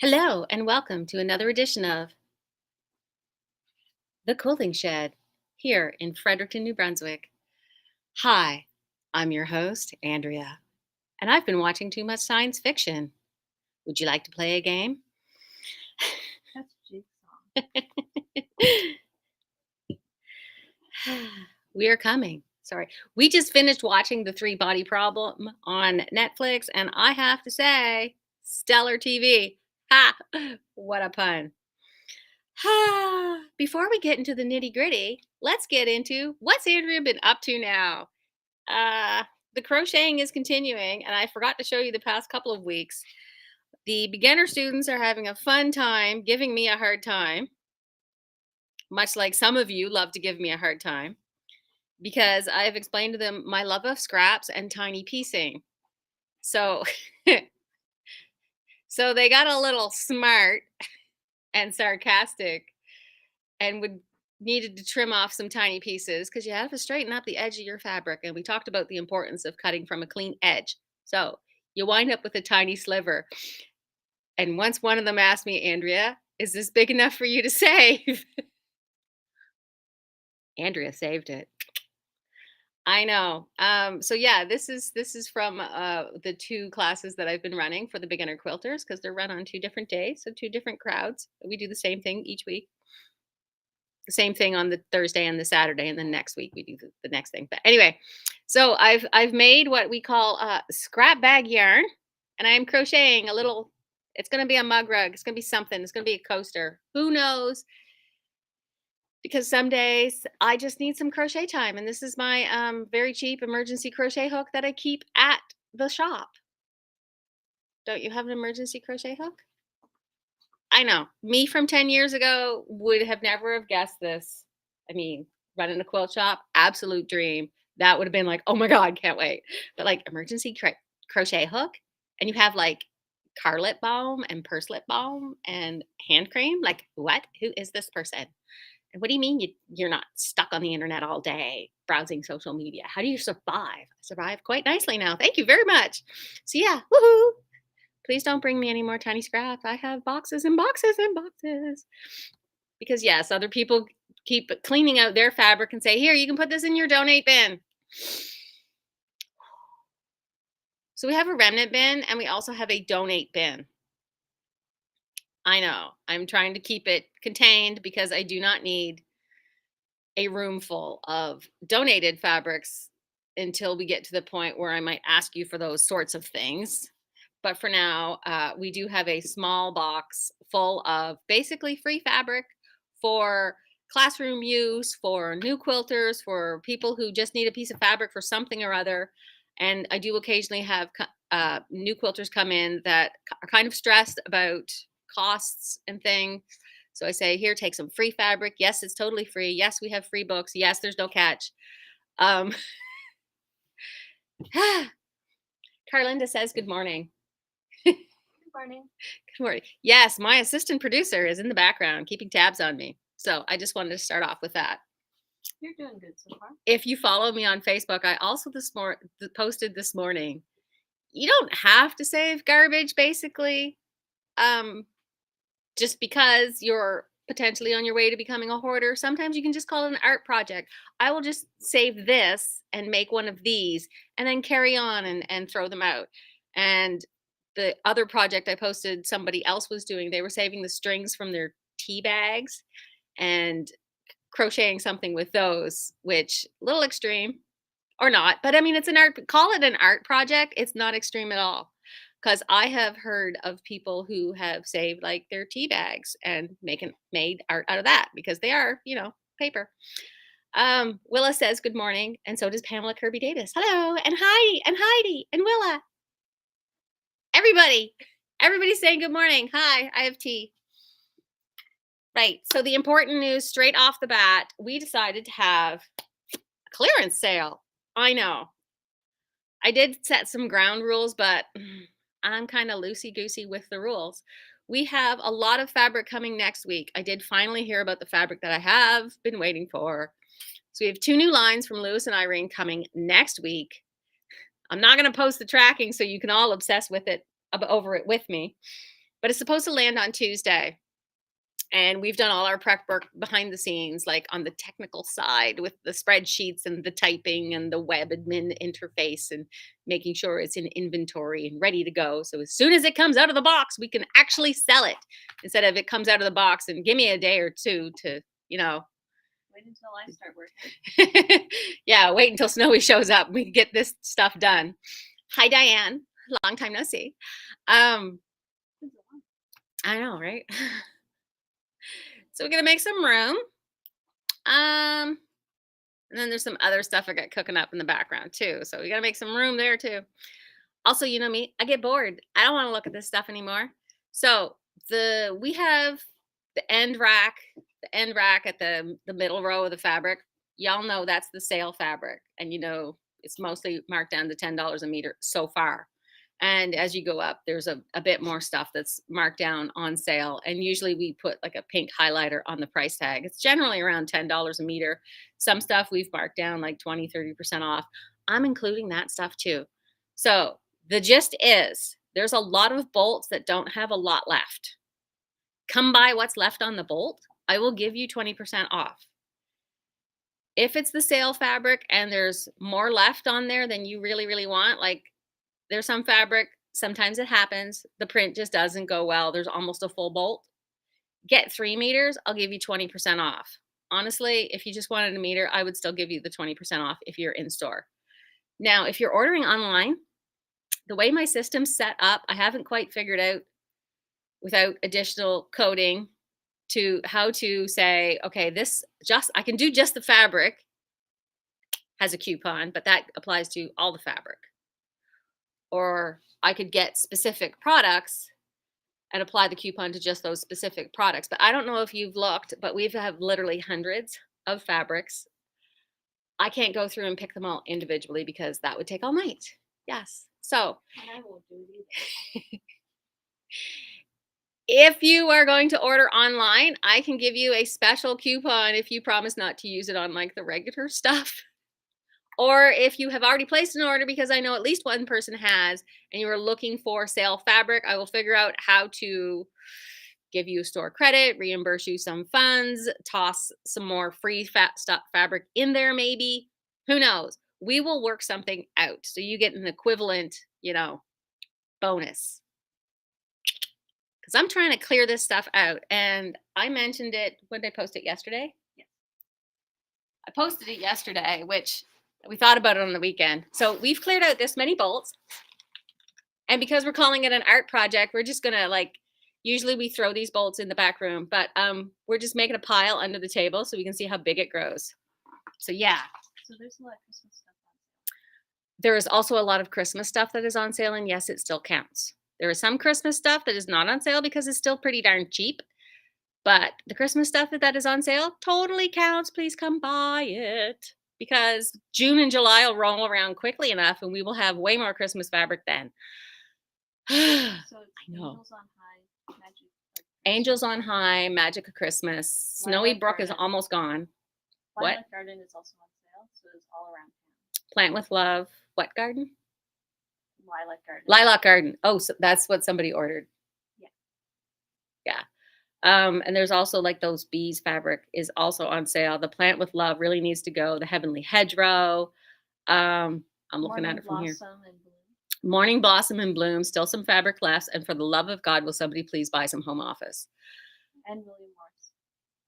Hello, and welcome to another edition of The Quilting Shed here in Fredericton, New Brunswick. Hi, I'm your host, Andrea, and I've been watching too much science fiction. Would you like to play a game? That's Jigsaw. We are coming. Sorry. We just finished watching The Three Body Problem on Netflix, and I have to say, stellar TV. Ha! What a pun. Before we get into the nitty gritty, let's get into what's Andrea been up to now. Uh, the crocheting is continuing, and I forgot to show you the past couple of weeks. The beginner students are having a fun time giving me a hard time, much like some of you love to give me a hard time, because I've explained to them my love of scraps and tiny piecing. So, so they got a little smart and sarcastic and would needed to trim off some tiny pieces because you have to straighten up the edge of your fabric. And we talked about the importance of cutting from a clean edge. So you wind up with a tiny sliver. And once one of them asked me, Andrea, is this big enough for you to save? Andrea saved it. I know. So yeah, this is from the two classes that I've been running for the beginner quilters because they're run on 2 different days, so 2 different crowds. We do the same thing each week. The same thing on the Thursday and the Saturday, and then next week we do the next thing. But anyway, so I've made what we call scrap bag yarn, and I am crocheting a little. It's going to be a mug rug. It's going to be something. It's going to be a coaster. Who knows? Because some days I just need some crochet time, and this is my very cheap emergency crochet hook that I keep at the shop. Don't you have an emergency crochet hook? I know. Me from 10 years ago would have never have guessed this. I mean, running a quilt shop, absolute dream. That would have been like, oh my God, can't wait. But like emergency crochet hook, and you have like carlet balm and purse-lip balm and hand cream. Like, what? Who is this person? And what do you mean you're not stuck on the internet all day browsing social media? How do you survive? I survive quite nicely now. Thank you very much. So yeah, woohoo. Please don't bring me any more tiny scraps. I have boxes and boxes and boxes. Because, yes, other people keep cleaning out their fabric and say, here, you can put this in your donate bin. So we have a remnant bin and we also have a donate bin. I know. I'm trying to keep it contained because I do not need a room full of donated fabrics until we get to the point where I might ask you for those sorts of things. But for now, we do have a small box full of basically free fabric for classroom use, for new quilters, for people who just need a piece of fabric for something or other. And I do occasionally have new quilters come in that are kind of stressed about costs and things. So I say, here, take some free fabric. Yes, it's totally free. Yes, we have free books. Yes, there's no catch. Carlinda says, good morning. Good morning. Good morning. Yes, my assistant producer is in the background keeping tabs on me. So I just wanted to start off with that. You're doing good so far. If you follow me on Facebook, I also posted this morning. You don't have to save garbage, basically, just because you're potentially on your way to becoming a hoarder. Sometimes you can just call it an art project. I will just save this and make one of these and then carry on and throw them out. And the other project I posted, somebody else was doing, they were saving the strings from their tea bags and crocheting something with those, which a little extreme or not. But I mean, it's an art, call it an art project. It's not extreme at all. Because I have heard of people who have saved like their tea bags and made art out of that because they are, paper. Willa says good morning, and so does Pamela Kirby Davis. Hello, and Heidi and Willa. Everybody's saying good morning. Hi, I have tea. Right. So the important news straight off the bat, we decided to have a clearance sale. I know. I did set some ground rules, but I'm kind of loosey-goosey with the rules. We have a lot of fabric coming next week. I did finally hear about the fabric that I have been waiting for. So we have 2 new lines from Lewis and Irene coming next week. I'm not going to post the tracking so you can all obsess with it over it with me. but it's supposed to land on Tuesday. And we've done all our prep work behind the scenes, like on the technical side with the spreadsheets and the typing and the web admin interface and making sure it's in inventory and ready to go. So as soon as it comes out of the box, we can actually sell it instead of it comes out of the box and give me a day or two to, Wait until I start working. yeah, wait until Snowy shows up. We can get this stuff done. Hi, Diane. Long time no see. I know, right? So we're gonna make some room. And then there's some other stuff I got cooking up in the background too. So we gotta make some room there too. Also, you know me, I get bored. I don't want to look at this stuff anymore. So we have the end rack at the middle row of the fabric. Y'all know that's the sale fabric, and it's mostly marked down to $10 a meter so far. And as you go up, there's a bit more stuff that's marked down on sale. And usually we put like a pink highlighter on the price tag. It's generally around $10 a meter. Some stuff we've marked down like 20-30% off. I'm including that stuff too. So the gist is there's a lot of bolts that don't have a lot left. Come by what's left on the bolt. I will give you 20% off. If it's the sale fabric and there's more left on there than you really, really want, like there's some fabric, sometimes it happens, the print just doesn't go well, there's almost a full bolt. Get 3 meters, I'll give you 20% off. Honestly, if you just wanted a meter, I would still give you the 20% off if you're in store. Now, if you're ordering online, the way my system's set up, I haven't quite figured out without additional coding to how to say, okay, I can do just the fabric has a coupon, but that applies to all the fabric. Or I could get specific products and apply the coupon to just those specific products. But I don't know if you've looked, but we have literally hundreds of fabrics. I can't go through and pick them all individually because that would take all night. Yes. So And I won't do it either. if you are going to order online, I can give you a special coupon if you promise not to use it on like the regular stuff. Or if you have already placed an order, because I know at least one person has, and you are looking for sale fabric, I will figure out how to give you store credit, reimburse you some funds, toss some more free fabric in there maybe. Who knows? We will work something out so you get an equivalent, bonus. Because I'm trying to clear this stuff out. And I mentioned it, when did I post it yesterday? Yeah. I posted it yesterday, which we thought about it on the weekend. So we've cleared out this many bolts. And because we're calling it an art project, we're just going to usually we throw these bolts in the back room, but we're just making a pile under the table so we can see how big it grows. So yeah. So there's a lot of Christmas stuff on sale. There is also a lot of Christmas stuff that is on sale, and yes, it still counts. There is some Christmas stuff that is not on sale because it's still pretty darn cheap. But the Christmas stuff that is on sale totally counts. Please come buy it. Because June and July will roll around quickly enough and we will have way more Christmas fabric then. So it's I know. Angels on High, Magic. Angels on High, Magic of Christmas. Snowy Lilac Brook is Garden. almost gone. What? Lilac Garden is also on sale, so it's all around town. Plant with Love. What garden? Lilac Garden. Lilac Garden. Oh, so that's what somebody ordered. Yeah. Yeah. And there's also like those bees fabric is also on sale. The Plant with Love really needs to go. The Heavenly Hedgerow. I'm looking at it from here. Blossom and Bloom. Morning Blossom and Bloom. Still some fabric left. And for the love of God, will somebody please buy some home office? And William Morris.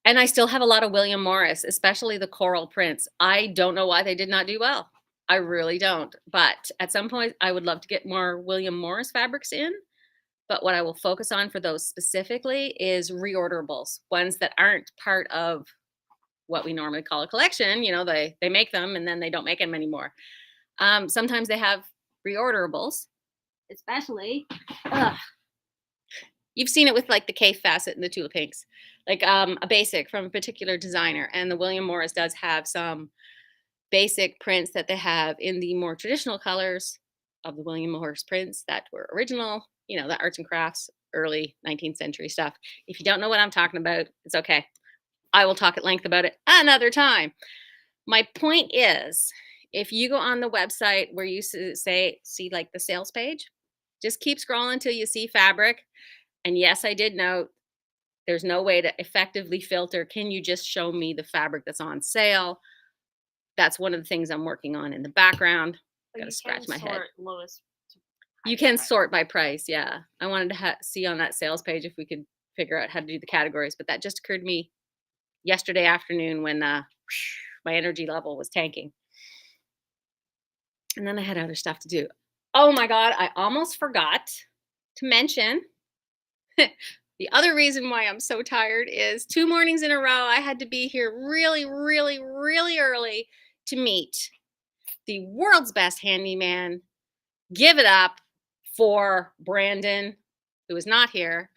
And I still have a lot of William Morris, especially the coral prints. I don't know why they did not do well. I really don't. But at some point, I would love to get more William Morris fabrics in. But what I will focus on for those specifically is reorderables, ones that aren't part of what we normally call a collection. They make them and then they don't make them anymore. Sometimes they have reorderables, especially. You've seen it with like the Kaffe Fassett and the Tulip Pinks, like a basic from a particular designer. And the William Morris does have some basic prints that they have in the more traditional colors of the William Morris prints that were original. The arts and crafts, early 19th century stuff. If you don't know what I'm talking about, it's okay. I will talk at length about it another time. My point is, if you go on the website where you see like the sales page, just keep scrolling until you see fabric And yes, I did note there's no way to effectively filter. Can you just show me the fabric that's on sale? That's one of the things I'm working on in the background. But Gotta you scratch can my head. sort lowest to You highest can price. sort by price, yeah. I wanted to see on that sales page if we could figure out how to do the categories, but that just occurred to me yesterday afternoon when my energy level was tanking. And then I had other stuff to do. Oh my God, I almost forgot to mention the other reason why I'm so tired is 2 mornings in a row, I had to be here really, really, really early to meet the world's best handyman. Give it up for Brandon, who is not here.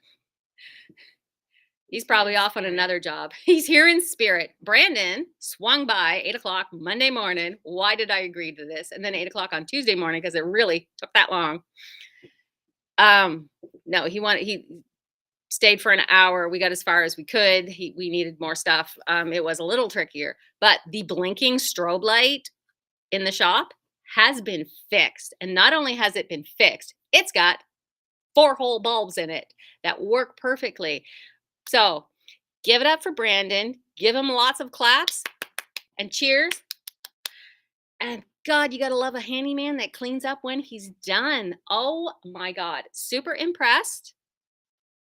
He's probably off on another job. He's here in spirit. Brandon swung by 8 o'clock Monday morning. Why did I agree to this? And then 8 o'clock on Tuesday morning because it really took that long. No, he stayed for an hour. We got as far as we could. We needed more stuff. It was a little trickier, but the blinking strobe light in the shop has been fixed. And not only has it been fixed, it's got 4 whole bulbs in it that work perfectly. So give it up for Brandon. Give him lots of claps and cheers. And God, you got to love a handyman that cleans up when he's done. Oh my God. Super impressed.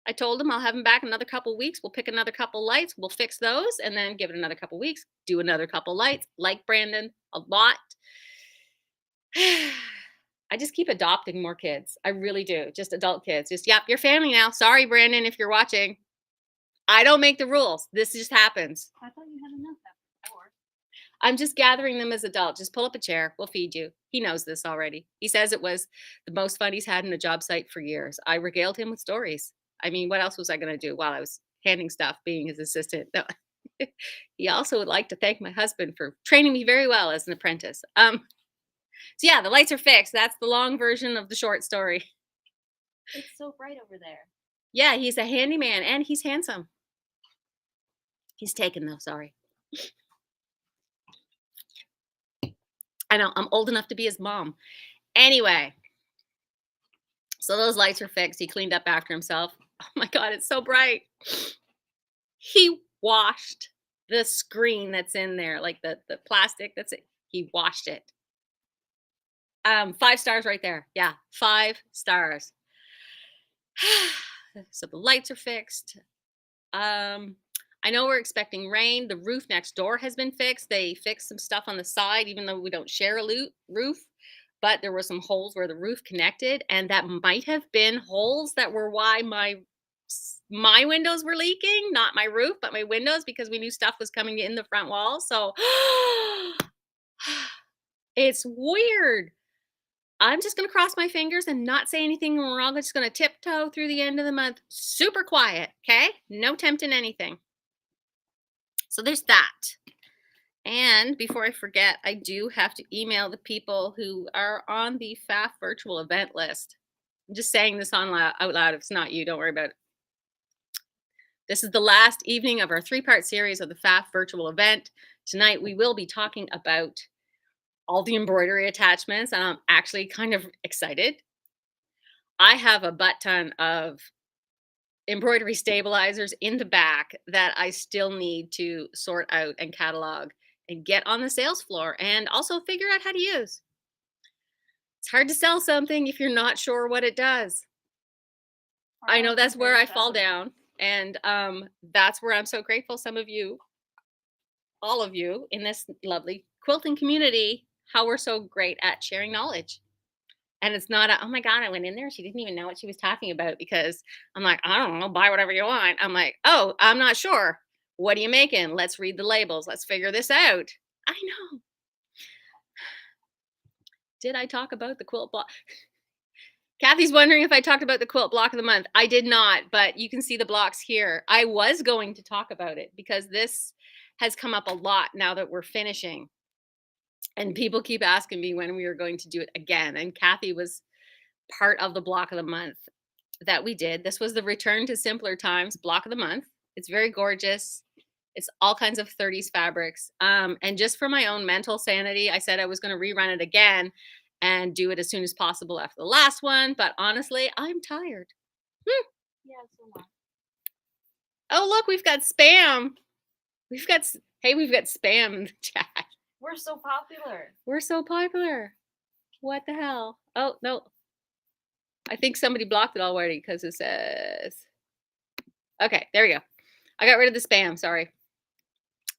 I told him I'll have him back another couple weeks. We'll pick another couple lights. We'll fix those and then give it another couple weeks. Do another couple lights. Like Brandon a lot. I just keep adopting more kids. I really do. Just adult kids. Just, yep, you're family now. Sorry, Brandon, if you're watching. I don't make the rules. This just happens. I thought you had enough after 4. I'm just gathering them as adults. Just pull up a chair. We'll feed you. He knows this already. He says it was the most fun he's had in a job site for years. I regaled him with stories. I mean, what else was I going to do while I was handing stuff, being his assistant? No. He also would like to thank my husband for training me very well as an apprentice. So yeah, the lights are fixed. That's the long version of the short story. It's so bright over there. Yeah, he's a handyman and he's handsome. He's taken though, sorry. I know, I'm old enough to be his mom. Anyway, so those lights are fixed. He cleaned up after himself. Oh my God, it's so bright. He washed the screen that's in there, like the plastic that's it. He washed it. 5 stars right there. Yeah, 5 stars. So the lights are fixed. I know we're expecting rain. The roof next door has been fixed. They fixed some stuff on the side, even though we don't share a roof. But there were some holes where the roof connected, and that might have been holes that were why my windows were leaking, not my roof, but my windows, because we knew stuff was coming in the front wall. So it's weird. I'm just going to cross my fingers and not say anything wrong. I'm just going to tiptoe through the end of the month. Super quiet. Okay. No tempting anything. So there's that. And before I forget, I do have to email the people who are on the FAF virtual event list. I'm just saying this out loud. If it's not you, don't worry about it. This is the last evening of our 3-part series of the FAF virtual event. Tonight, we will be talking about all the embroidery attachments, and I'm actually kind of excited. I have a butt ton of embroidery stabilizers in the back that I still need to sort out and catalog and get on the sales floor and also figure out how to use. It's hard to sell something if you're not sure what it does. I know that's where I fall down, and that's where I'm so grateful some of you, all of you in this lovely quilting community, how we're so great at sharing knowledge. And it's not oh my God, I went in there. She didn't even know what she was talking about, because I'm like, I don't know, buy whatever you want. I'm like, oh, I'm not sure. What are you making? Let's read the labels. Let's figure this out. I know. Did I talk about the quilt block? Kathy's wondering if I talked about the quilt block of the month. I did not, but you can see the blocks here. I was going to talk about it because this has come up a lot now that we're finishing. And people keep asking me when we are going to do it again. And Kathy was part of the block of the month that we did. This was the Return to Simpler Times block of the month. It's very gorgeous. It's all kinds of 30s fabrics. And just for my own mental sanity, I said I was going to rerun it again and do it as soon as possible after the last one. But honestly, I'm tired. Yeah, so much. Oh, look, we've got spam. Hey, we've got spam in the chat. We're so popular. We're so popular. What the hell? Oh, no. I think somebody blocked it already because it says. Okay, there we go. I got rid of the spam. Sorry.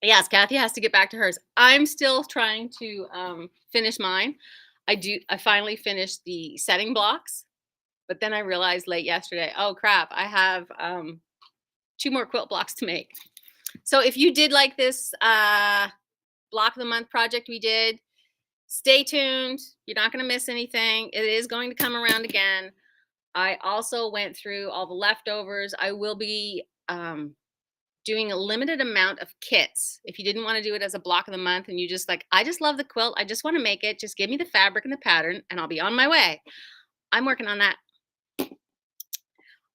Yes, Kathy has to get back to hers. I'm still trying to finish mine. I finally finished the setting blocks, but then I realized late yesterday, oh crap, I have 2 more quilt blocks to make. So if you did like this block of the month project we did, stay tuned. You're not going to miss anything. It is going to come around again. I also went through all the leftovers. I will be doing a limited amount of kits. If you didn't want to do it as a block of the month and you just like, I just love the quilt, I just want to make it, just give me the fabric and the pattern and I'll be on my way. I'm working on that.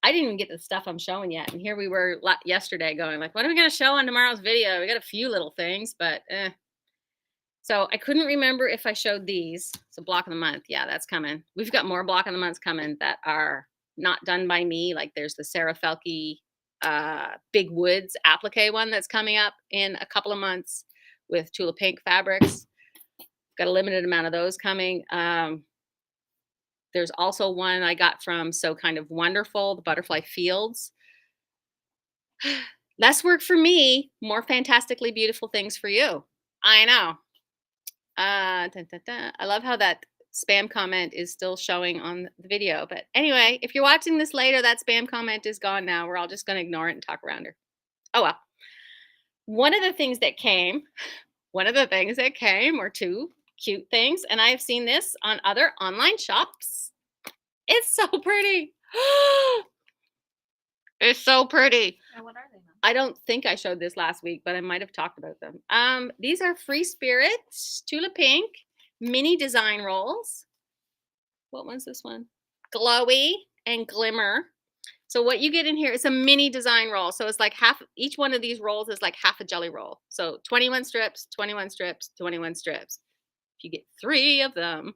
I didn't even get the stuff I'm showing yet. And here we were yesterday going like, what are we going to show on tomorrow's video? We got a few little things, but So I couldn't remember if I showed these. So block of the month. Yeah, that's coming. We've got more block of the months coming that are not done by me. Like there's the Sarah Felke Big Woods applique one that's coming up in a couple of months with Tula Pink fabrics. Got a limited amount of those coming. There's also one I got from So Kind of Wonderful, the Butterfly Fields. Less work for me, more fantastically beautiful things for you. I know. I love how that spam comment is still showing on the video. But anyway, if you're watching this later, that spam comment is gone now. We're all just going to ignore it and talk around her. Oh, well. One of the things that came were 2 cute things. And I've seen this on other online shops. It's so pretty. It's so pretty. And what are they, Mom? I don't think I showed this last week, but I might have talked about them. These are Free Spirit Tula Pink mini design rolls. What one's this one? Glowy and Glimmer. So what you get in here is a mini design roll. So it's like each one of these rolls is like half a jelly roll. So 21 strips, 21 strips, 21 strips. If you get 3 of them,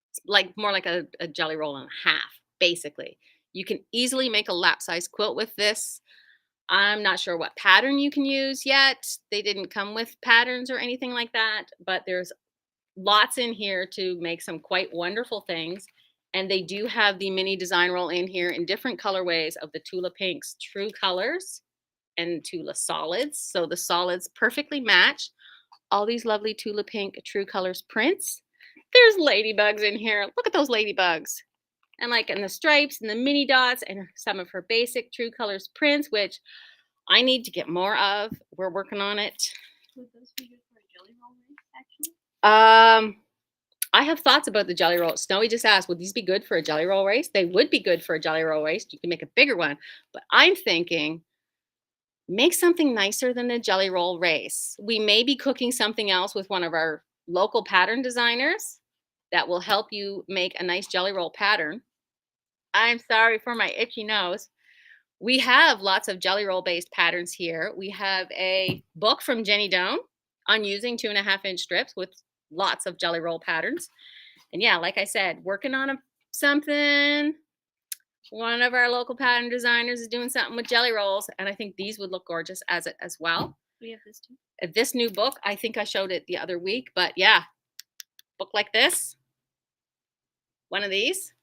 it's like more like a jelly roll and a half, basically. You can easily make a lap size quilt with this. I'm not sure what pattern you can use yet. They didn't come with patterns or anything like that, but there's lots in here to make some quite wonderful things. And they do have the mini design roll in here in different colorways of the Tula Pink's True Colors and Tula Solids. So the solids perfectly match all these lovely Tula Pink True Colors prints. There's ladybugs in here. Look at those ladybugs. And like in the stripes and the mini dots and some of her basic True Colors prints, which I need to get more of. We're working on it. Would those be good for a jelly roll race, actually? I have thoughts about the jelly roll. Snowy just asked, would these be good for a jelly roll race? They would be good for a jelly roll race. You can make a bigger one. But I'm thinking, make something nicer than a jelly roll race. We may be cooking something else with one of our local pattern designers that will help you make a nice jelly roll pattern. I'm sorry for my itchy nose. We have lots of jelly roll based patterns here. We have a book from Jenny Doan on using 2.5-inch strips with lots of jelly roll patterns. And yeah, like I said, working on something. One of our local pattern designers is doing something with jelly rolls, and I think these would look gorgeous as it as well. We have this too. This new book, I think I showed it the other week, but yeah, book like this. One of these.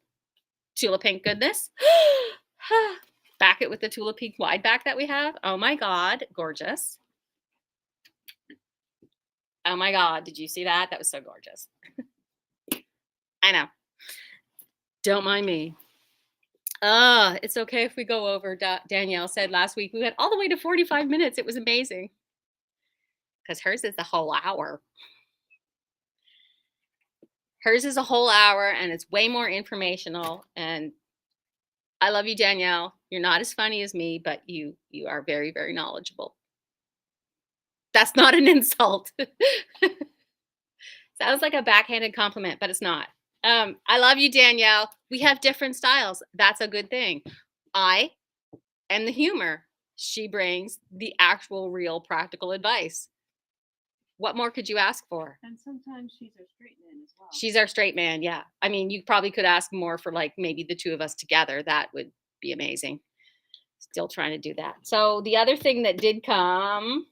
Tula Pink goodness. Back it with the Tula Pink wide back that we have. Oh my God, gorgeous. Oh my God, did you see that? That was so gorgeous. I know. Don't mind me. It's okay if we go over. Danielle said last week we went all the way to 45 minutes. It was amazing. Because hers is the whole hour. Hers is a whole hour and it's way more informational. And I love you, Danielle. You're not as funny as me, but you are very, very knowledgeable. That's not an insult. Sounds like a backhanded compliment, but it's not. I love you, Danielle. We have different styles. That's a good thing. I am the humor. She brings the actual, real, practical advice. What more could you ask for? And sometimes she's our straight man as well. She's our straight man, yeah. I mean, you probably could ask more for like maybe the 2 of us together. That would be amazing. Still trying to do that. So the other thing that did come,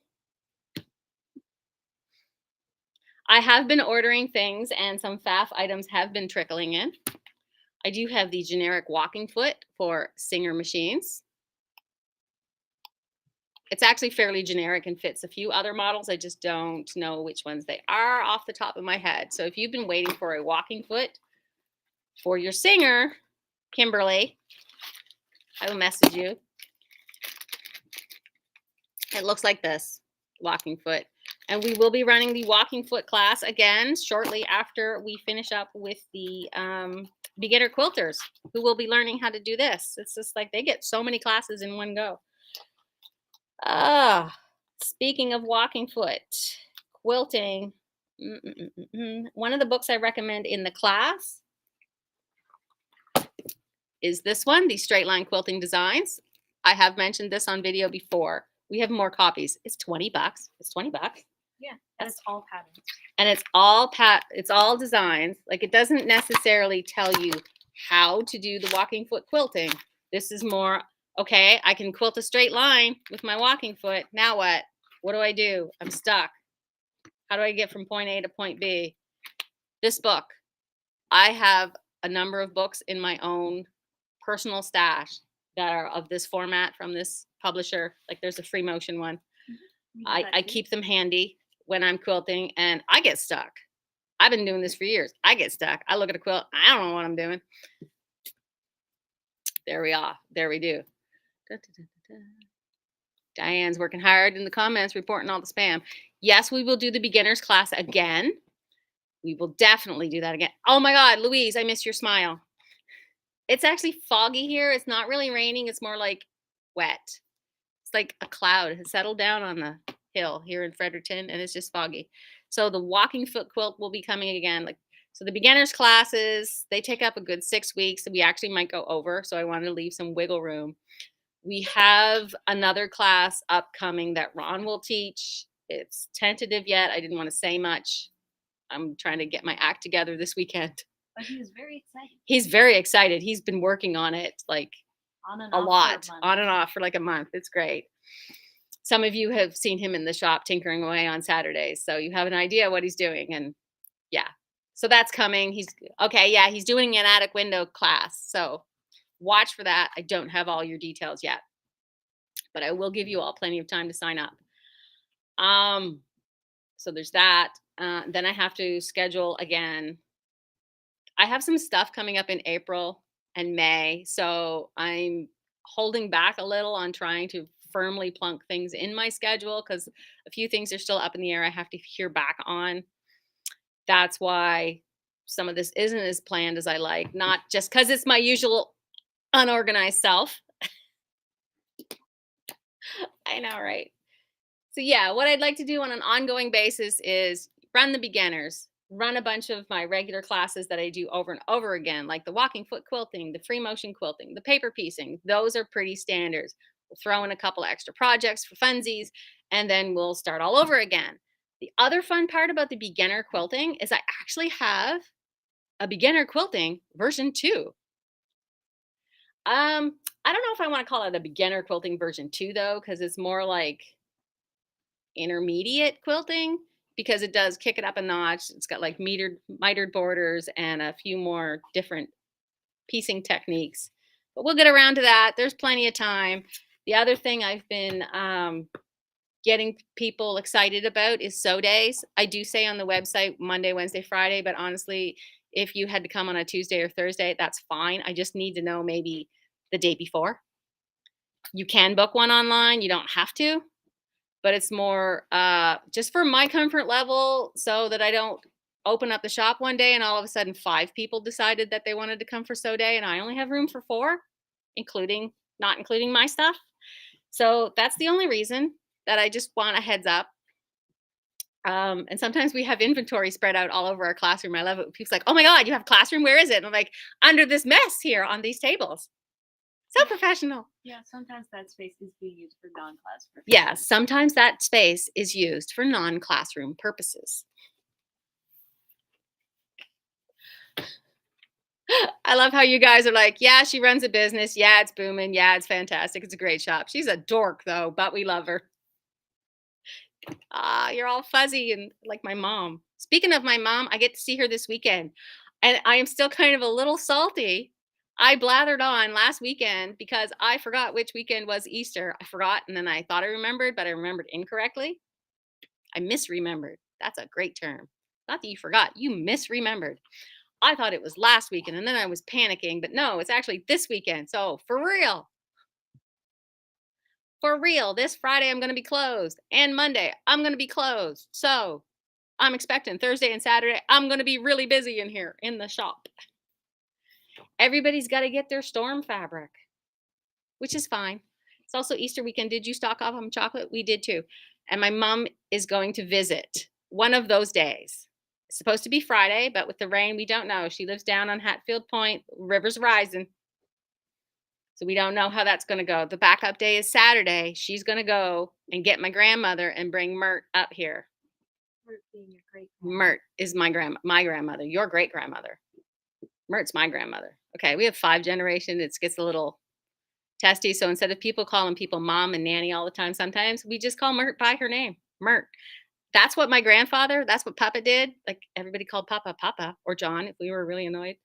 I have been ordering things and some FAF items have been trickling in. I do have the generic walking foot for Singer machines. It's actually fairly generic and fits a few other models. I just don't know which ones they are off the top of my head. So if you've been waiting for a walking foot for your Singer, Kimberly, I will message you. It looks like this, walking foot. And we will be running the walking foot class again shortly after we finish up with the beginner quilters who will be learning how to do this. It's just like they get so many classes in one go. Speaking of walking foot, quilting, one of the books I recommend in the class is this one, the Straight Line Quilting Designs. I have mentioned this on video before. We have more copies. It's 20 bucks. It's 20 bucks. Yeah, and it's all patterns. And it's all designs. Like, it doesn't necessarily tell you how to do the walking foot quilting. This is more, okay, I can quilt a straight line with my walking foot. Now what? What do I do? I'm stuck. How do I get from point A to point B? This book. I have a number of books in my own personal stash that are of this format from this publisher. Like, there's a Free Motion one. I keep them handy when I'm quilting and I get stuck. I've been doing this for years. I get stuck. I look at a quilt. I don't know what I'm doing. There we are. There we do. Diane's working hard in the comments, reporting all the spam. Yes, we will do the beginners class again. We will definitely do that again. Oh my God, Louise, I miss your smile. It's actually foggy here. It's not really raining. It's more like wet. It's like a cloud has settled down on the hill here in Fredericton, and it's just foggy. So the walking foot quilt will be coming again. So the beginners classes, they take up a good 6 weeks. We actually might go over, so I wanted to leave some wiggle room. We have another class upcoming that Ron will teach. It's tentative yet. I didn't want to say much. I'm trying to get my act together this weekend. But he was very excited. He's very excited. He's been working on it like On and a off lot, for a month. on and off for like a month. It's great. Some of you have seen him in the shop tinkering away on Saturdays, so you have an idea what he's doing. And yeah, so that's coming. He's doing an attic window class. So watch for that. I don't have all your details yet, but I will give you all plenty of time to sign up. So there's that. Then I have to schedule again. I have some stuff coming up in April and May, so I'm holding back a little on trying to firmly plunk things in my schedule because a few things are still up in the air I have to hear back on. That's why some of this isn't as planned as I like, not just because it's my usual unorganized self. I know, right? So yeah, what I'd like to do on an ongoing basis is run the beginners, run a bunch of my regular classes that I do over and over again, like the walking foot quilting, the free motion quilting, the paper piecing. Those are pretty standards. We'll throw in a couple extra projects for funsies, and then we'll start all over again. The other fun part about the beginner quilting is I actually have a beginner quilting version 2. I don't know if I want to call it a beginner quilting version 2 though, because it's more like intermediate quilting because it does kick it up a notch. It's got like mitered borders and a few more different piecing techniques. But we'll get around to that. There's plenty of time. The other thing I've been getting people excited about is sew days. I do say on the website Monday, Wednesday, Friday, but honestly, if you had to come on a Tuesday or Thursday, that's fine. I just need to know maybe the day before. You can book one online. You don't have to, but it's more just for my comfort level so that I don't open up the shop one day and all of a sudden 5 people decided that they wanted to come for sew day and I only have room for 4, not including my stuff. So that's the only reason that I just want a heads up. And sometimes we have inventory spread out all over our classroom. I love it. People's like, oh my God, you have a classroom? Where is it? And I'm like, under this mess here on these tables. So professional. Yeah, sometimes that space is being used for non-class purposes. Yeah, sometimes that space is used for non-classroom purposes. I love how you guys are like, yeah, she runs a business. Yeah, it's booming. Yeah, it's fantastic. It's a great shop. She's a dork though, but we love her. Ah, you're all fuzzy and like my mom. Speaking of my mom, I get to see her this weekend. And I am still kind of a little salty. I blathered on last weekend because I forgot which weekend was Easter. I forgot and then I thought I remembered, but I remembered incorrectly. I misremembered. That's a great term. Not that you forgot, you misremembered. I thought it was last weekend and then I was panicking, but no, it's actually this weekend. So for real, this Friday I'm going to be closed and Monday I'm going to be closed. So I'm expecting Thursday and Saturday, I'm going to be really busy in here in the shop. Everybody's got to get their storm fabric, which is fine. It's also Easter weekend. Did you stock up on chocolate? We did too. And my mom is going to visit one of those days. It's supposed to be Friday, but with the rain, we don't know. She lives down on Hatfield Point, river's rising. So we don't know how that's going to go. The backup day is Saturday. She's going to go and get my grandmother and bring Mert up here. Mert being your great Mert is my grandmother, your great grandmother. Mert's my grandmother. Okay, we have 5 generations. It gets a little testy. So instead of people calling people mom and nanny all the time, sometimes we just call Mert by her name, Mert. That's what my grandfather, that's what Papa did. Like everybody called Papa Papa or John if we were really annoyed.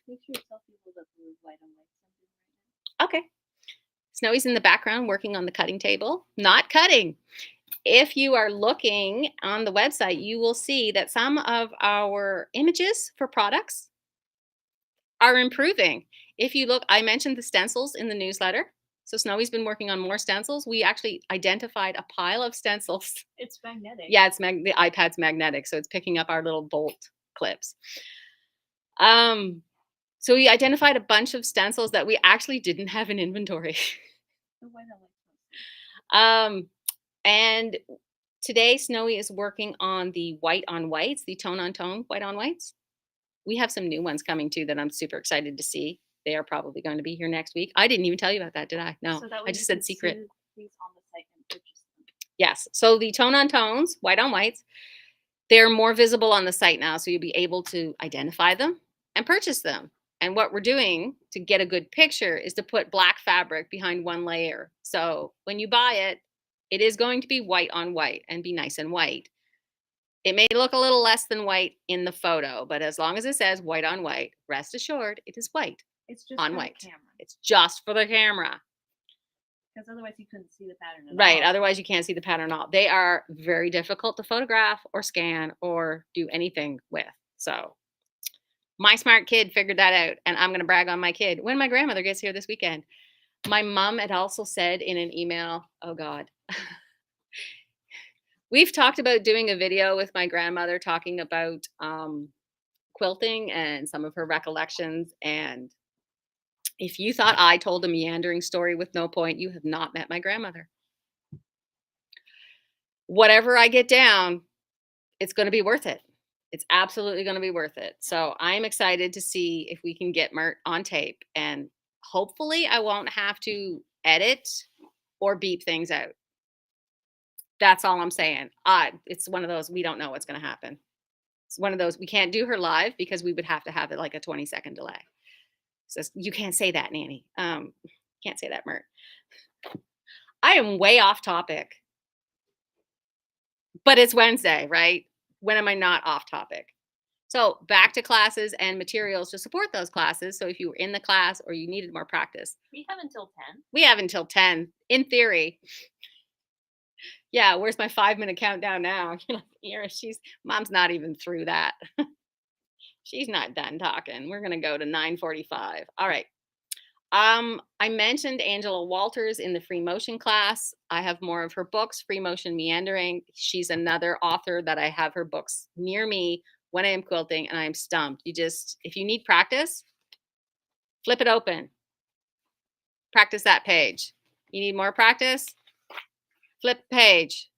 Make sure you tell people that blue, white, and white something right Okay. Snowy's in the background working on the cutting table, not cutting. If you are looking on the website, you will see that some of our images for products are improving. If you look, I mentioned the stencils in the newsletter. So Snowy's been working on more stencils. We actually identified a pile of stencils. It's magnetic. Yeah, the iPad's magnetic, so it's picking up our little bolt clips. So we identified a bunch of stencils that we actually didn't have in inventory. The white and white. And today Snowy is working on the white on whites, the tone on tone white on whites. We have some new ones coming too that I'm super excited to see. They are probably going to be here next week. I didn't even tell you about that, did I? No, So that way I you just can said secret. see these on the site and purchase them. Yes. So the tone on tones, white on whites, they're more visible on the site now. So you'll be able to identify them and purchase them. And what we're doing to get a good picture is to put black fabric behind one layer. So when you buy it, it is going to be white on white and be nice and white. It may look a little less than white in the photo, but as long as it says white on white, rest assured it is white. It's just on for white. the camera. It's just for the camera. Because otherwise you couldn't see the pattern at Right. all. Otherwise you can't see the pattern at all. They are very difficult to photograph or scan or do anything with. So my smart kid figured that out. And I'm going to brag on my kid when my grandmother gets here this weekend. My mom had also said in an email, oh God, we've talked about doing a video with my grandmother talking about quilting and some of her recollections. And if you thought I told a meandering story with no point, you have not met my grandmother. Whatever I get down, it's going to be worth it. It's absolutely going to be worth it. So I'm excited to see if we can get Mert on tape. And hopefully I won't have to edit or beep things out. That's all I'm saying. It's one of those, we don't know what's going to happen. It's one of those, we can't do her live because we would have to have it like a 20-second delay. So you can't say that, Nanny. Can't say that, Mert. I am way off topic. But it's Wednesday, right? When am I not off topic? So back to classes and materials to support those classes. So if you were in the class or you needed more practice. We have until 10. We have until 10, in theory. Yeah, where's my 5-minute countdown now? Mom's not even through that. She's not done talking. We're gonna go to 9:45. All right. I mentioned Angela Walters in the free motion class. I have more of her books, Free Motion Meandering. She's another author that I have her books near me when I am quilting and I'm stumped. If you need practice, flip it open. Practice that page. You need more practice? Flip the page.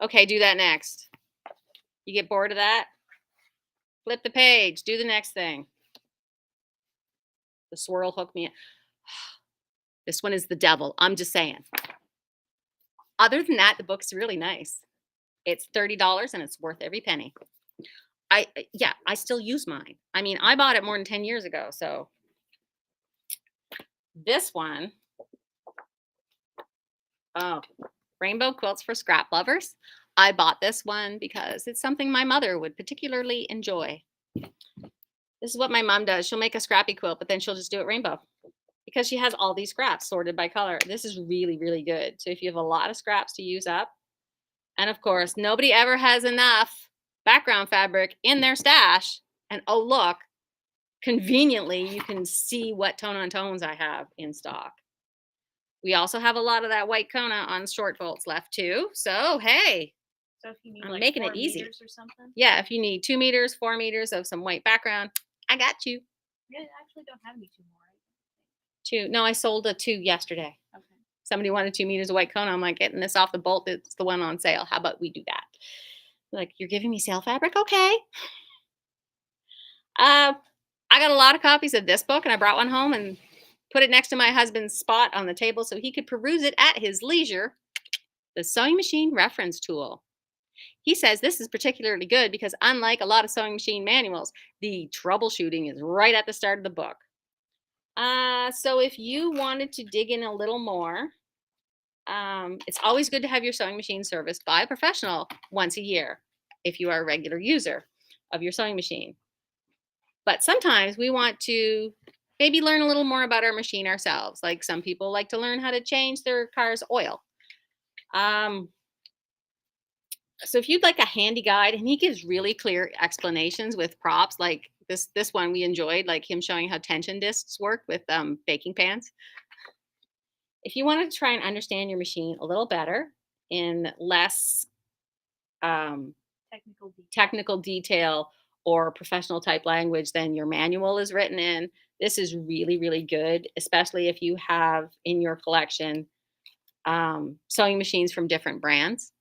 Okay, do that next. You get bored of that? Flip the page. Do the next thing. The swirl hooked me. This one is the devil. I'm just saying. Other than that, the book's really nice. It's $30 and it's worth every penny. yeah, I still use mine. I mean, I bought it more than 10 years ago. So this one, oh, Rainbow Quilts for Scrap Lovers. I bought this one because it's something my mother would particularly enjoy. This is what my mom does. She'll make a scrappy quilt, but then she'll just do it rainbow because she has all these scraps sorted by color. This is really, really good. So if you have a lot of scraps to use up, and of course, nobody ever has enough background fabric in their stash. And oh, look, conveniently, you can see what tone on tones I have in stock. We also have a lot of that white Kona on short quilts left too. So, hey, So if you need I'm like making it 4 easy. meters or something. Yeah, if you need 2 meters, 4 meters of some white background, I got you. Yeah, I actually don't have any 2 more. Two. No, I sold a 2 yesterday. Okay. Somebody wanted 2 meters of white Kona. I'm like, getting this off the bolt. It's the one on sale. How about we do that? Like, you're giving me sale fabric? Okay. I got a lot of copies of this book, and I brought one home and put it next to my husband's spot on the table so he could peruse it at his leisure. The Sewing Machine Reference Tool. He says this is particularly good because unlike a lot of sewing machine manuals, the troubleshooting is right at the start of the book. So if you wanted to dig in a little more, it's always good to have your sewing machine serviced by a professional once a year if you are a regular user of your sewing machine. But sometimes we want to maybe learn a little more about our machine ourselves. Like some people like to learn how to change their car's oil. So if you'd like a handy guide, and he gives really clear explanations with props, like this one we enjoyed, like him showing how tension discs work with baking pans. If you wanted to try and understand your machine a little better in less technical detail or professional type language than your manual is written in, this is really, really good, especially if you have in your collection sewing machines from different brands.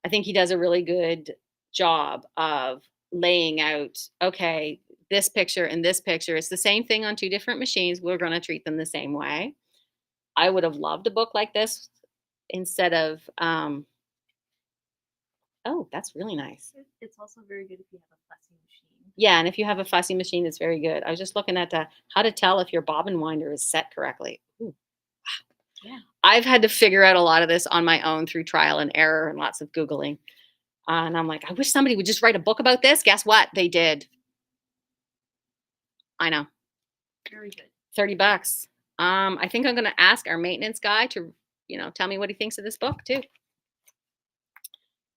I think he does a really good job of laying out, okay, this picture and this picture, it's the same thing on 2 different machines. We're going to treat them the same way. I would have loved a book like this instead of, oh, that's really nice. It's also very good if you have a fussy machine. Yeah, and if you have a fussy machine, it's very good. I was just looking at how to tell if your bobbin winder is set correctly. Ooh. Yeah. I've had to figure out a lot of this on my own through trial and error and lots of Googling. And I'm like, I wish somebody would just write a book about this. Guess what? They did. I know. Very good. $30. I think I'm going to ask our maintenance guy to, tell me what he thinks of this book too.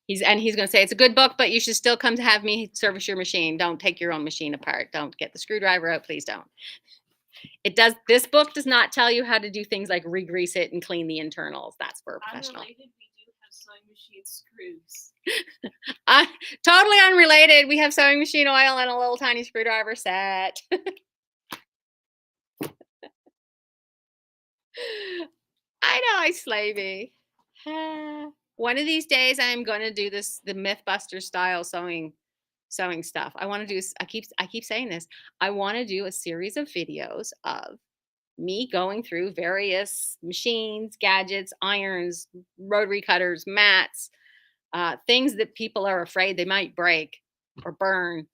He's going to say it's a good book, but you should still come to have me service your machine. Don't take your own machine apart. Don't get the screwdriver out. Please don't. This book does not tell you how to do things like re-grease it and clean the internals. That's for a professional. Unrelated, we do have sewing machine screws. Totally unrelated. We have sewing machine oil and a little tiny screwdriver set. I know, I slavey. One of these days I'm going to do the Mythbuster style sewing stuff. I want to do, I keep saying this. I want to do a series of videos of me going through various machines, gadgets, irons, rotary cutters, mats, things that people are afraid they might break or burn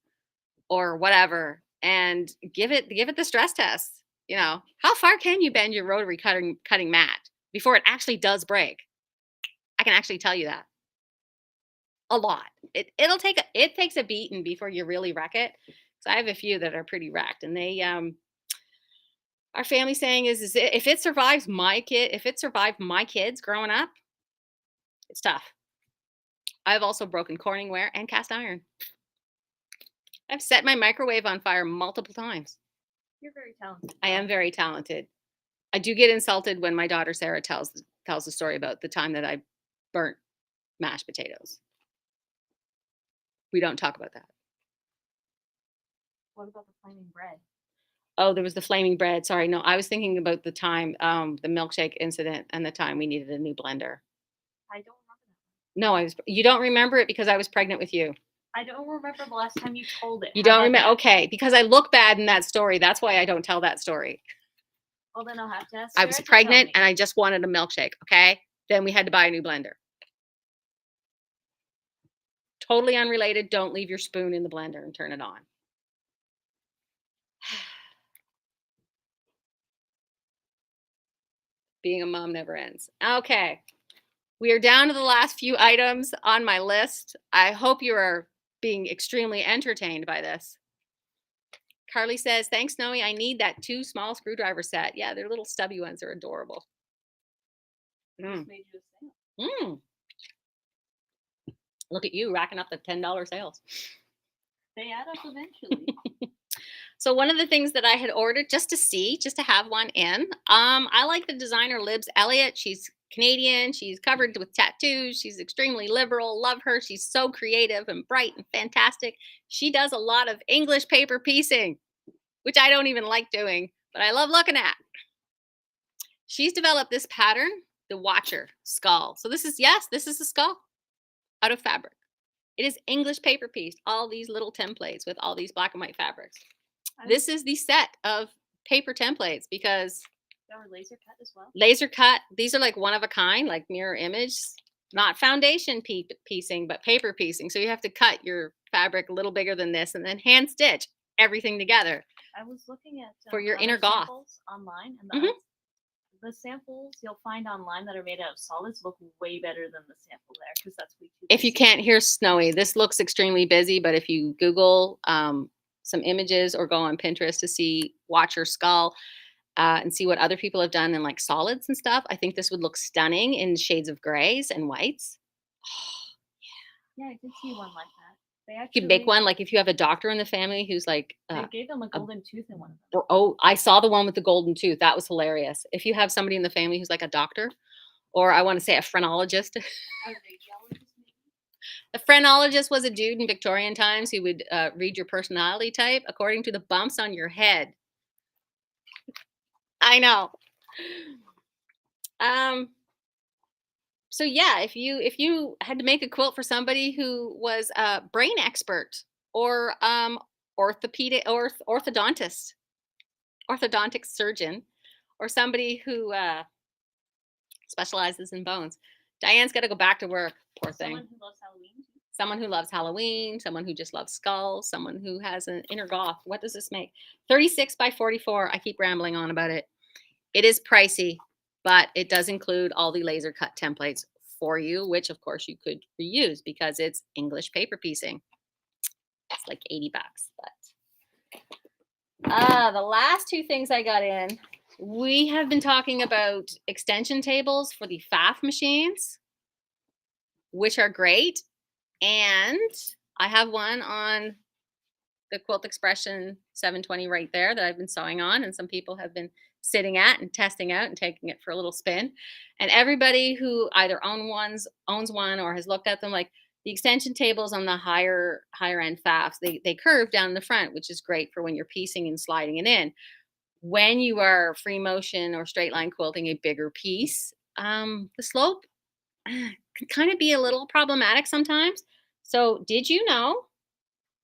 or whatever, and give it the stress test. How far can you bend your rotary cutting mat before it actually does break? I can actually tell you that. A lot. It takes a beating before you really wreck it. So I have a few that are pretty wrecked, and they our family saying is if it survived my kids growing up, it's tough. I've also broken Corningware and cast iron. I've set my microwave on fire multiple times. You're very talented. I am very talented. I do get insulted when my daughter Sarah tells the story about the time that I burnt mashed potatoes. We don't talk about that. What about the flaming bread? Oh, there was the flaming bread. Sorry, no, I was thinking about the time, the milkshake incident and the time we needed a new blender. I don't remember that. No, you don't remember it because I was pregnant with you. I don't remember the last time you told it. You don't remember? Okay, because I look bad in that story. That's why I don't tell that story. Well, then I'll have to ask. I was pregnant and I just wanted a milkshake. Okay, then we had to buy a new blender. Totally unrelated. Don't leave your spoon in the blender and turn it on. Being a mom never ends. Okay. We are down to the last few items on my list. I hope you are being extremely entertained by this. Carly says, thanks, Noe. I need that 2 small screwdriver set. Yeah, their little stubby ones are adorable. Just made you a sale. Look at you racking up the $10 sales. They add up eventually. So one of the things that I had ordered just to see, just to have one in, I like the designer Libs Elliott. She's Canadian. She's covered with tattoos. She's extremely liberal. Love her. She's so creative and bright and fantastic. She does a lot of English paper piecing, which I don't even like doing, but I love looking at. She's developed this pattern, the Watcher skull. So this is a skull out of fabric. It is English paper pieced, all these little templates with all these black and white fabrics. This is the set of paper templates because they were laser cut as well. Laser cut. These are like one of a kind, like mirror image, not foundation piecing, but paper piecing. So you have to cut your fabric a little bigger than this and then hand stitch everything together. I was looking at for your inner goth online, and the samples you'll find online that are made out of solids look way better than the sample there because that's way too. If you can't hear Snowy, this looks extremely busy, but if you Google some images or go on Pinterest to see Watcher skull and see what other people have done in like solids and stuff, I think this would look stunning in shades of grays and whites. Yeah, I did see one like that. They You actually could make one like if you have a doctor in the family who's like they gave them a golden tooth in one of them. Oh, I saw the one with the golden tooth. That was hilarious. If you have somebody in the family who's like a doctor, or I want to say a phrenologist. A radiologist, maybe? A phrenologist was a dude in Victorian times who would read your personality type according to the bumps on your head. I know. So yeah, if you had to make a quilt for somebody who was a brain expert or orthodontist, orthodontic surgeon, or somebody who specializes in bones, Diane's got to go back to work. Poor thing. Someone who loves Halloween. Someone who loves Halloween, someone who just loves skulls, someone who has an inner goth. What does this make? 36 by 44. I keep rambling on about it. It is pricey, but it does include all the laser cut templates for you, which of course you could reuse because it's English paper piecing. It's like $80, but the last 2 things I got in, we have been talking about extension tables for the FAF machines, which are great. And I have one on the Quilt Expression 720 right there that I've been sewing on, and some people have been sitting at and testing out and taking it for a little spin. And everybody who either owns one or has looked at them, like the extension tables on the higher end FAFs, they curve down the front, which is great for when you're piecing and sliding it in. When you are free motion or straight line quilting a bigger piece, the slope can kind of be a little problematic sometimes. So did you know,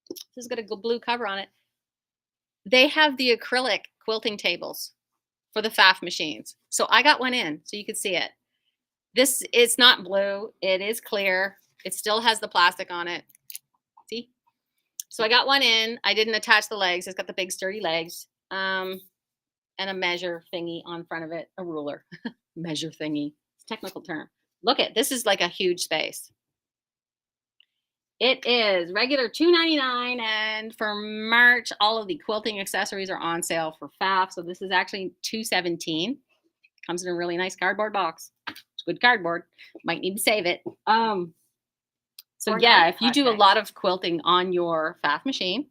this has got a blue cover on it, they have the acrylic quilting tables for the FAF machines. So I got one in so you could see it. This is not blue. It is clear. It still has the plastic on it. See? So I got one in. I didn't attach the legs. It's got the big sturdy legs and a measure thingy on front of it, a ruler. Measure thingy. It's a technical term. Look at this is like a huge space. It is regular $2.99, and for March, all of the quilting accessories are on sale for FAF. So this is actually $2.17. Comes in a really nice cardboard box. It's good cardboard. Might need to save it. So yeah, if you do a lot of quilting on your FAF machine,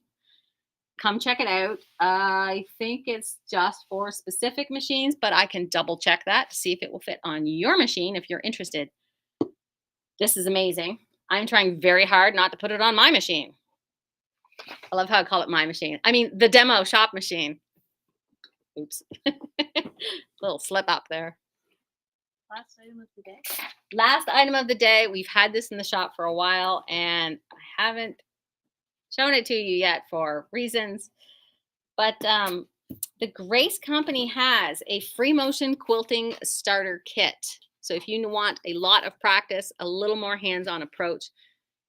come check it out. I think it's just for specific machines, but I can double check that to see if it will fit on your machine if you're interested. This is amazing. I'm trying very hard not to put it on my machine. I love how I call it my machine. I mean, the demo shop machine. Oops. Little slip up there. Last item of the day. Last item of the day. We've had this in the shop for a while, and I haven't shown it to you yet for reasons. But the Grace Company has a free motion quilting starter kit. So if you want a lot of practice, a little more hands-on approach,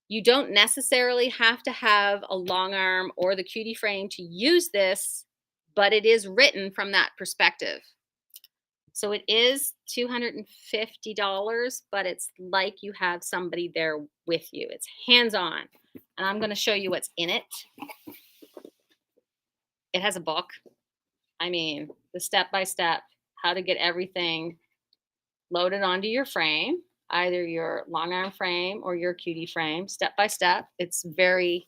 You don't necessarily have to have a long arm or the cutie frame to use this, but it is written from that perspective. So it is $250, but it's like you have somebody there with you. It's hands-on. And I'm going to show you what's in it. It has a book. I mean, the step-by-step, how to get everything loaded onto your frame, either your long arm frame or your cutie frame, step by step. It's very,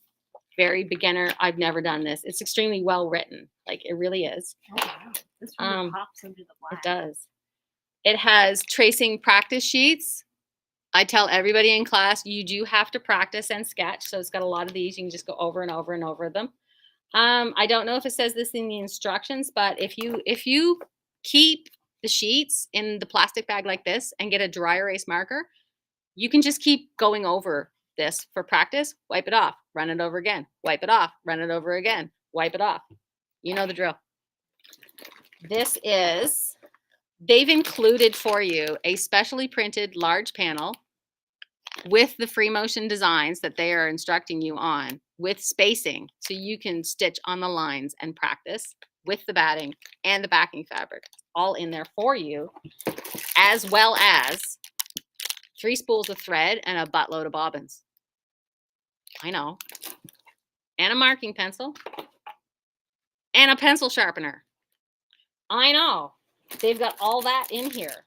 very beginner. I've never done this. It's extremely well written. Like it really is. Oh wow, this really pops under the black. It does. It has tracing practice sheets. I tell everybody in class, you do have to practice and sketch. So it's got a lot of these. You can just go over and over and over them. I don't know if it says this in the instructions, but if you keep the sheets in the plastic bag like this and get a dry erase marker, you can just keep going over this for practice. Wipe it off, run it over again, wipe it off, run it over again, wipe it off. You know the drill. This is, they've included for you a specially printed large panel with the free motion designs that they are instructing you on with spacing, so you can stitch on the lines and practice with the batting and the backing fabric all in there for you, as well as 3 spools of thread and a buttload of bobbins. I know. And a marking pencil and a pencil sharpener. I know. They've got all that in here.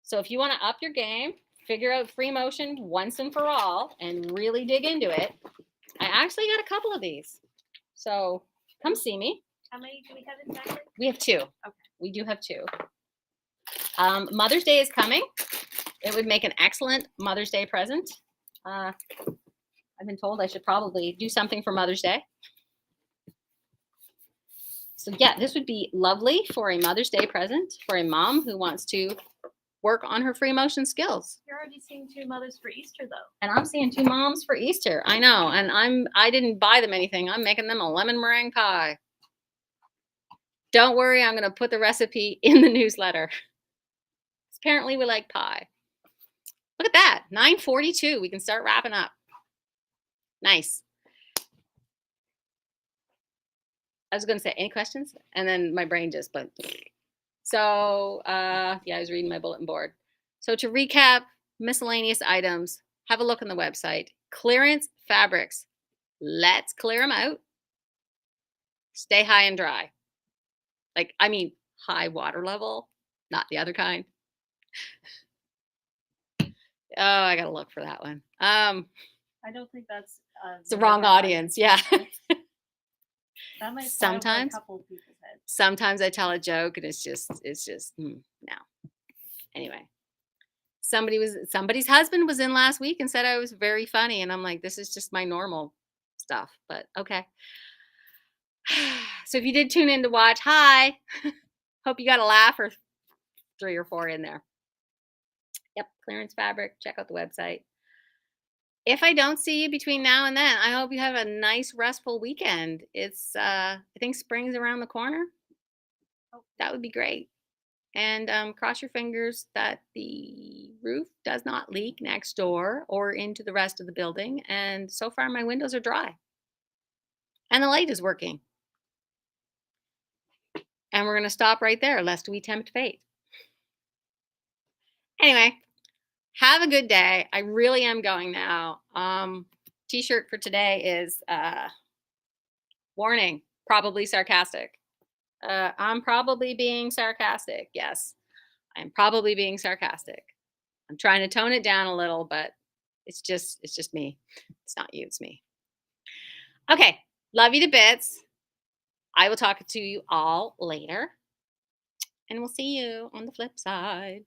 So if you want to up your game, figure out free motion once and for all, and really dig into it, I actually got a couple of these. So come see me. How many do we have exactly? We have 2. Okay. We do have 2. Mother's Day is coming. It would make an excellent Mother's Day present. I've been told I should probably do something for Mother's Day. So yeah, this would be lovely for a Mother's Day present for a mom who wants to work on her free motion skills. You're already seeing 2 mothers for Easter though. And I'm seeing 2 moms for Easter. I know. And I didn't buy them anything. I'm making them a lemon meringue pie. Don't worry, I'm going to put the recipe in the newsletter. Apparently we like pie. Look at that. 9:42. We can start wrapping up. Nice. I was going to say, any questions? And then my brain just went. So, yeah, I was reading my bulletin board. So to recap, miscellaneous items, have a look on the website. Clearance fabrics. Let's clear them out. Stay high and dry. Like, I mean, high water level, not the other kind. Oh, I got to look for that one. I don't think that's it's the wrong audience. Yeah. That might Sometimes. a couple of people's heads. Sometimes I tell a joke and it's just no. Anyway, somebody's husband was in last week and said I was very funny, and I'm like, this is just my normal stuff. But okay. So if you did tune in to watch, hi. Hope you got a laugh or 3 or 4 in there. Yep, clearance fabric. Check out the website. If I don't see you between now and then, I hope you have a nice, restful weekend. It's, I think spring's around the corner. Oh, that would be great. And cross your fingers that the roof does not leak next door or into the rest of the building. And so far, my windows are dry. And the light is working. And we're going to stop right there, lest we tempt fate. Anyway. Have a good day. I really am going now. T-shirt for today is warning, probably sarcastic. I'm probably being sarcastic. Yes, I'm probably being sarcastic. I'm trying to tone it down a little, but it's just me. It's not you, it's me. Okay, love you to bits. I will talk to you all later. And we'll see you on the flip side.